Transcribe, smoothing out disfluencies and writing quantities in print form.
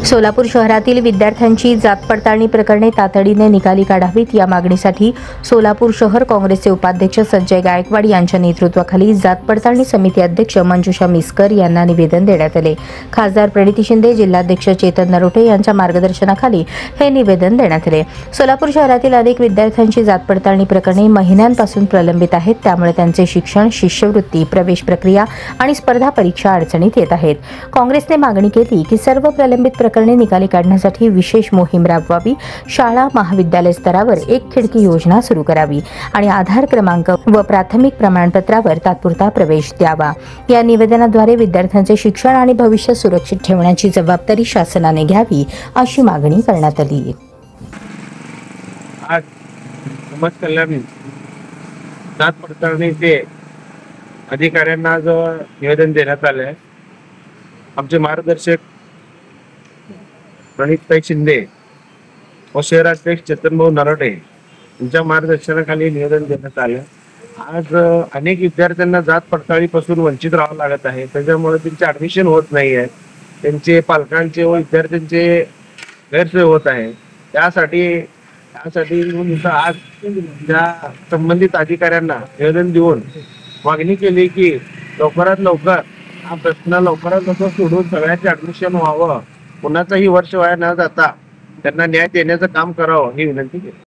सोलापूर शहरातील विद्यार्थ्यांची जात पडताळणी प्रकरणे तातडीने निकाली काढावीत या मागणीसाठी सोलापूर शहर काँग्रेसचे उपाध्यक्ष संजय गायकवाड यांच्या नेतृत्वाखाली जात पडताळणी समिती अध्यक्ष मंजुषा मिस्कर यांना निवेदन देण्यात आले। खासदार प्रणिती शिंदे, जिल्हाध्यक्ष चेतन नरोटे यांच्या मार्गदर्शनाखाली हे निवेदन देण्यात आले। सोलापूर शहरातील अनेक विद्यार्थ्यांची जात पडताळणी प्रकरणे महिन्यांपासून प्रलंबित आहेत, त्यामुळे त्यांचे शिक्षण, शिष्यवृत्ती, प्रवेश प्रक्रिया आणि स्पर्धा परीक्षा अडचणीत येत आहेत। काँग्रेसने मागणी केली की सर्व प्रलंबित प्रकरणे निकाली काढण्यासाठी विशेष मोहीम राबवावी, शाळा महाविद्यालय स्तरावर एक खिडकी योजना सुरू करावी आणि आधार क्रमांक व प्राथमिक प्रमाणपत्रावर तात्पुरता प्रवेश द्यावा। या निवेदनाद्वारे विद्यार्थ्यांचे शिक्षण आणि भविष्य सुरक्षित ठेवण्याची जबाबदारी शासनाने घ्यावी अशी मागणी करण्यात आली। आज समाज कल्याण जात पडताळणीचे अधिकाऱ्यांना जो निवेदन देण्यात आले आहे, आमचे मार्गदर्शक प्रणितताई शिंदे व शहराध्यक्ष चेतनभाऊ नरोटे यांच्या मार्गदर्शनाखाली निवेदन देण्यात आले। आज अनेक विद्यार्थ्यांना जात पडताळीपासून वंचित राहावं लागत आहे, त्याच्यामुळे त्यांचे ऍडमिशन होत नाही आहे, त्यांचे पालकांचे व विद्यार्थ्यांचे गैरसोय होत आहे। त्यासाठी आज त्या संबंधित अधिकाऱ्यांना निवेदन देऊन मागणी केली की लवकरात लवकर हा प्रश्न लवकरात लवकर सोडून सगळ्यांचे ऍडमिशन व्हावं, कुणाचंही वर्ष वाया न जाता त्यांना न्याय देण्याचं काम करावं ही विनंती केली।